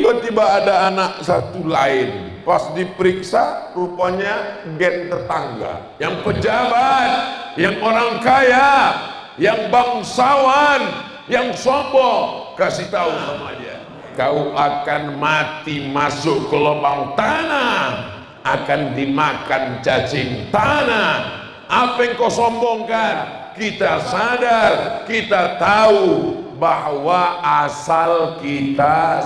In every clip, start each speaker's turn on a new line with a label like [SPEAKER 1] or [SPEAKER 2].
[SPEAKER 1] Tiba-tiba ada anak satu lain, pas diperiksa rupanya gen tetangga, yang pejabat, yang orang kaya, yang bangsawan, yang sombong. Kasih tahu sama dia, kau akan mati masuk ke lubang tanah, akan dimakan cacing tanah. Apa yang kau sombongkan? Kita sadar, kita tahu bahwa asal kita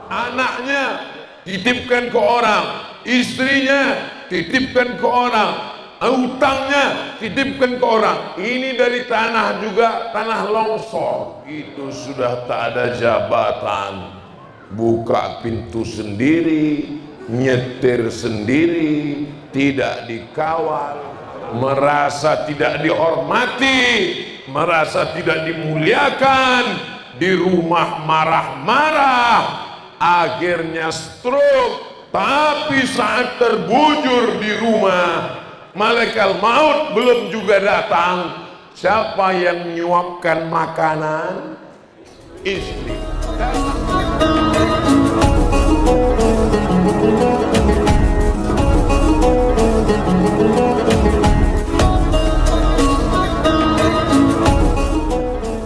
[SPEAKER 1] anaknya titipkan ke orang, istrinya titipkan ke orang, utangnya titipkan ke orang. Ini dari tanah juga, tanah longsor. Itu sudah tak ada jabatan, buka pintu sendiri, nyetir sendiri, tidak dikawal, merasa tidak dihormati, merasa tidak dimuliakan, di rumah marah-marah, akhirnya stroke. Tapi saat terbujur di rumah, malaikat maut belum juga datang. Siapa yang menyuapkan makanan? Istri.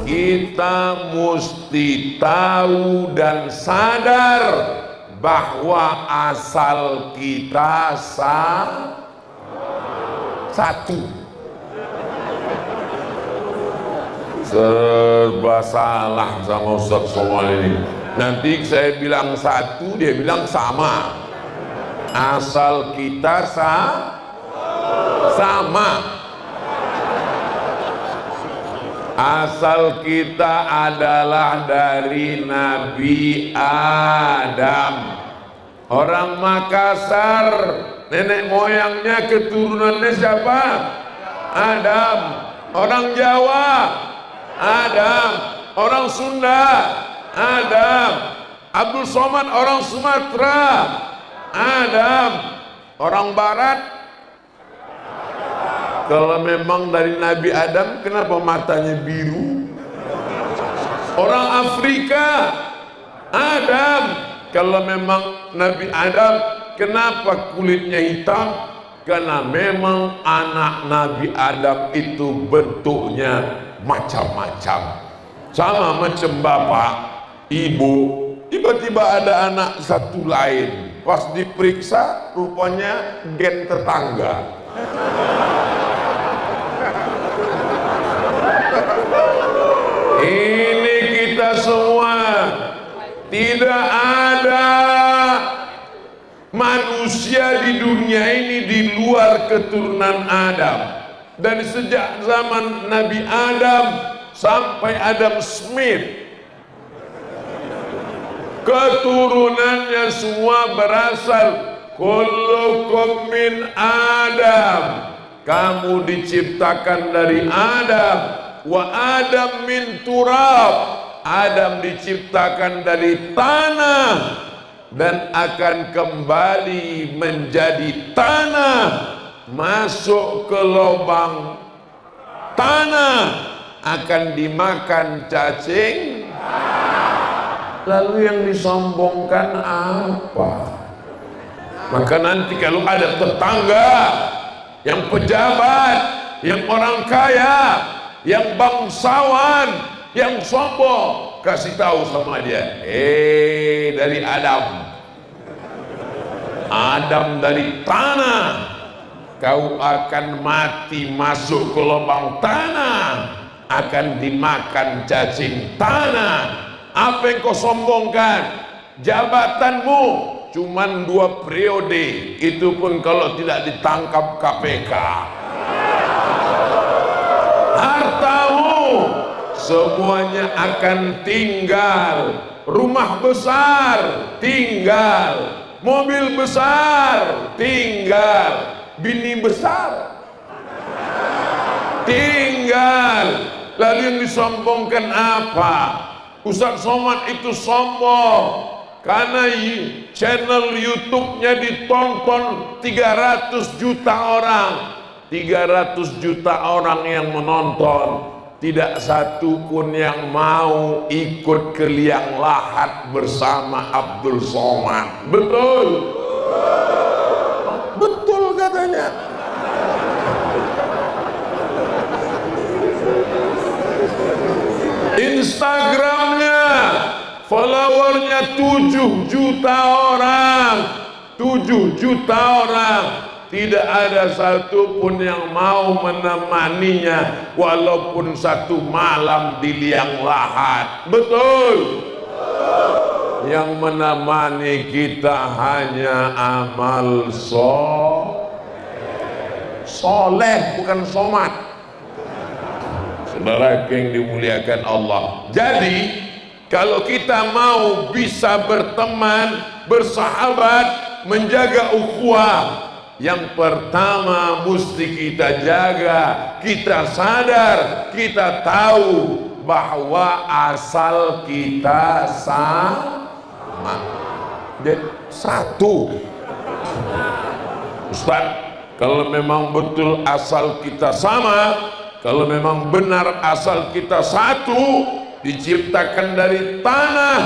[SPEAKER 1] Kita mesti tahu dan sadar bahwa asal kita satu. Serba salah sama Ustaz Somad ini. Nanti saya bilang satu, dia bilang sama. Asal kita sama. Asal kita adalah dari Nabi Adam. Orang Makassar, nenek moyangnya keturunannya siapa? Adam. Orang Jawa, Adam. Orang Sunda, Adam. Abdul Somad orang Sumatera, Adam. Orang Barat, kalau memang dari Nabi Adam, kenapa matanya biru? Orang Afrika, Adam. Kalau memang Nabi Adam, kenapa kulitnya hitam? Karena memang anak Nabi Adam itu bentuknya macam-macam. Sama macam bapak, ibu. Tiba-tiba ada anak satu lain, pas diperiksa rupanya gen tetangga. Ini kita semua, tidak ada manusia di dunia ini di luar keturunan Adam. Dan sejak zaman Nabi Adam sampai Adam Smith, keturunannya semua berasal kullukum min Adam. Kamu diciptakan dari Adam. Wa Adam min turab. Adam diciptakan dari tanah dan akan kembali menjadi tanah, masuk ke lubang tanah, akan dimakan cacing. Lalu yang disombongkan apa? Maka nanti kalau ada tetangga yang pejabat, yang orang kaya, yang bangsawan, yang sombong, kasih tahu sama dia, dari Adam dari tanah, kau akan mati masuk ke lubang tanah, akan dimakan cacing tanah. Apa yang kau sombongkan? Jabatanmu cuman 2 periode, itu pun kalau tidak ditangkap KPK. Hartamu semuanya akan tinggal. Rumah besar tinggal, mobil besar tinggal, bini besar tinggal. Lalu yang disombongkan apa? Ustaz Somad itu sombong karena channel YouTube-nya ditonton 300 juta orang. 300 juta orang yang menonton, tidak satu pun yang mau ikut ke liang lahat bersama Abdul Somad. Betul? Betul katanya. Instagramnya followernya 7 juta orang. 7 juta orang. Tidak ada satu pun yang mau menemaninya walaupun satu malam di liang lahat. Betul? Yang menemani kita hanya amal soleh, bukan somat. Saudara yang dimuliakan Allah. Jadi kalau kita mau bisa berteman, bersahabat, menjaga ukhuwah, yang pertama mesti kita jaga, kita sadar, kita tahu bahwa asal kita sama. Dan satu. Ustaz, kalau memang betul asal kita sama, kalau memang benar asal kita satu, diciptakan dari tanah,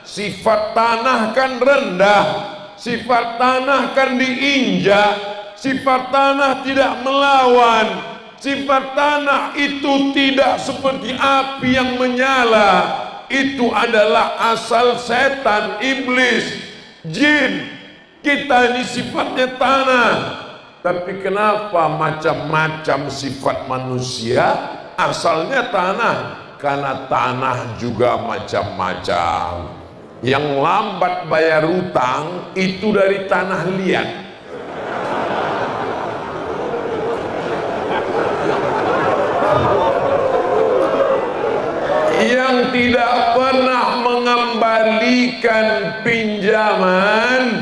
[SPEAKER 1] sifat tanah kan rendah, sifat tanah kan diinjak, sifat tanah tidak melawan, sifat tanah itu tidak seperti api yang menyala. Itu adalah asal setan, iblis, jin. Kita ini sifatnya tanah. Tapi kenapa macam-macam sifat manusia asalnya tanah? Karena tanah juga macam-macam. Yang lambat bayar utang itu dari tanah liat. Yang tidak pernah mengembalikan pinjaman,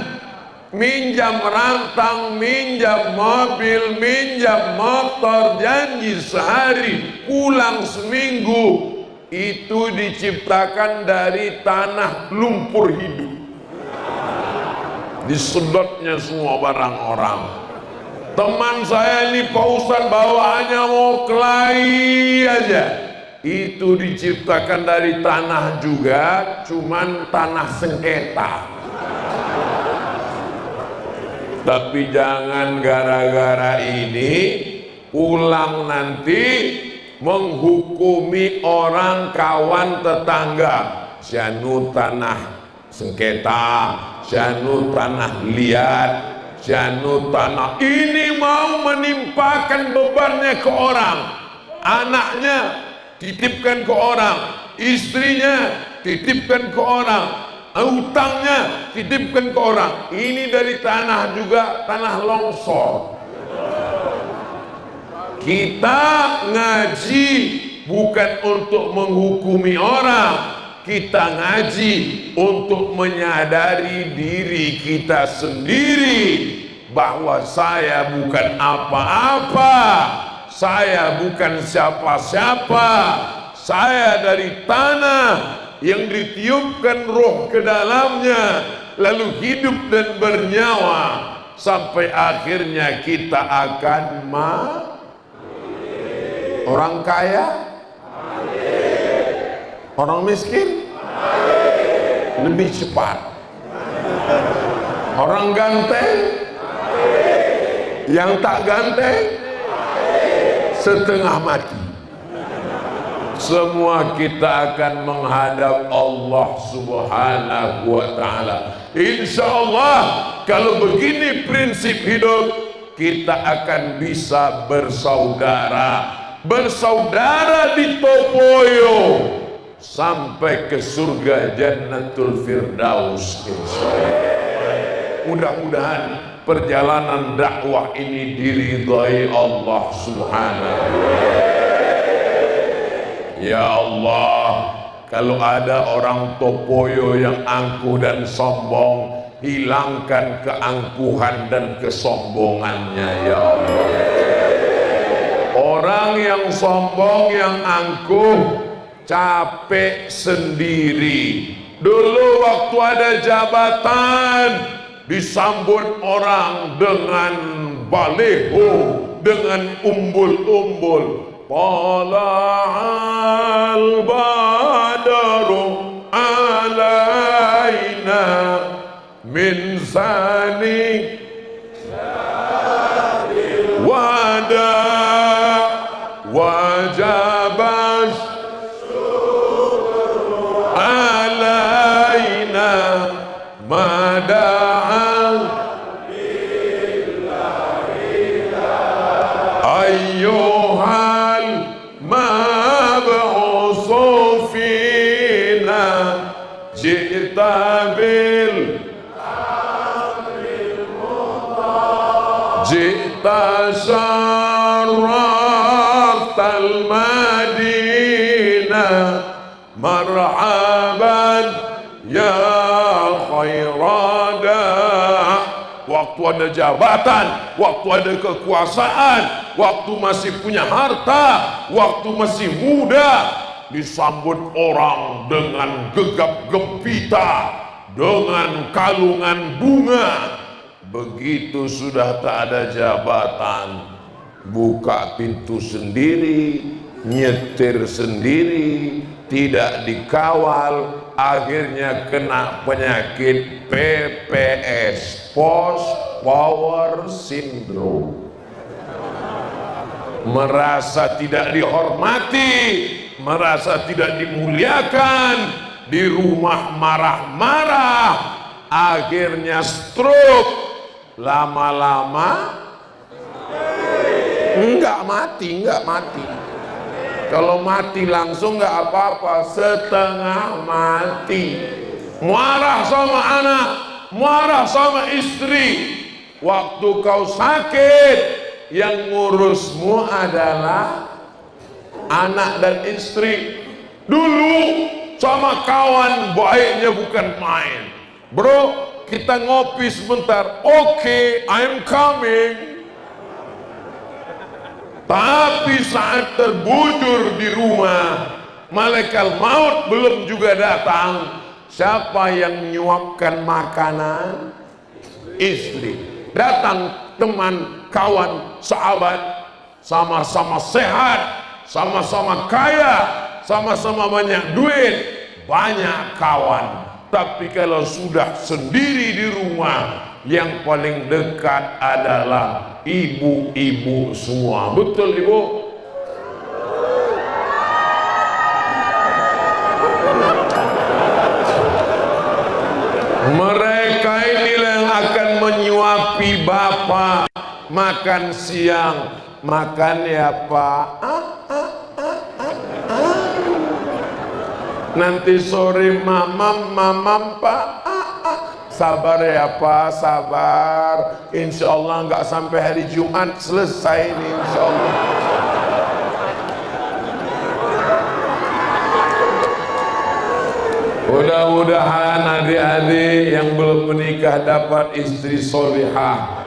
[SPEAKER 1] minjam rantang, minjam mobil, minjam motor, janji sehari, pulang seminggu, itu diciptakan dari tanah lumpur hidup. Disedotnya semua barang orang. Teman saya ini Pak Ustadz bawaannya mau kelahi aja. Itu diciptakan dari tanah juga, cuman tanah sengketa. Tapi jangan gara-gara ini pulang nanti menghukumi orang kawan tetangga. Syanu tanah sengketa, syanu tanah liat, syanu tanah ini, mau menimpakan bebannya ke orang. Anaknya titipkan ke orang, istrinya titipkan ke orang, utangnya titipkan ke orang. Ini dari tanah juga, tanah longsor. Kita ngaji bukan untuk menghukumi orang, kita ngaji untuk menyadari diri kita sendiri bahwa saya bukan apa-apa, saya bukan siapa-siapa, saya dari tanah yang ditiupkan roh ke dalamnya, lalu hidup dan bernyawa sampai akhirnya kita akan orang kaya, orang miskin, lebih cepat. Orang ganteng, yang tak ganteng, setengah mati. Semua kita akan menghadap Allah Subhanahu wa ta'ala. Insya Allah kalau begini prinsip hidup, kita akan bisa bersaudara. Bersaudara di Topoyo sampai ke surga Jannatul Firdaus. Mudah-mudahan perjalanan dakwah ini diridhai Allah Subhanahu. Ya Allah, kalau ada orang Topoyo yang angkuh dan sombong, hilangkan keangkuhan dan kesombongannya ya Allah. Orang yang sombong, yang angkuh, capek sendiri. Dulu waktu ada jabatan, disambut orang dengan baleho, dengan umbul-umbul. tala'al badru alaina min sani wada wajabas alaina mada'an ayyuhal mab'usu fina ji'ta bil ji'ta syaraftal madinah marhaban ya khairada. Waktu ada jabatan, waktu ada kekuasaan, waktu masih punya harta, waktu masih muda, disambut orang dengan gegap gempita, dengan kalungan bunga. Begitu sudah tak ada jabatan, buka pintu sendiri, nyetir sendiri, tidak dikawal, akhirnya kena penyakit PPS, Post Power Syndrome. Merasa tidak dihormati, merasa tidak dimuliakan, di rumah marah-marah, akhirnya stroke. Lama-lama enggak mati. Kalau mati langsung enggak apa-apa, setengah mati. Marah sama anak, marah sama istri. Waktu kau sakit, yang ngurusmu adalah anak dan istri. Dulu sama kawan baiknya bukan main. Bro, kita ngopi sebentar. Oke, I'm coming. Tapi saat terbujur di rumah, malaikat maut belum juga datang. Siapa yang menyuapkan makanan? Istri. Datang teman, kawan, sahabat, sama-sama sehat, sama-sama kaya, sama-sama banyak duit, banyak kawan. Tapi kalau sudah sendiri di rumah, yang paling dekat adalah ibu-ibu semua. Betul, Ibu? Mereka inilah yang akan menyuapi bapak makan siang. Makan ya Pak. Nanti sore mamam Pak. Sabar ya Pak, sabar. Insya Allah nggak sampai hari Jumat selesai ini, insya Allah. Mudah-mudahan adik-adik yang belum menikah dapat istri solihah.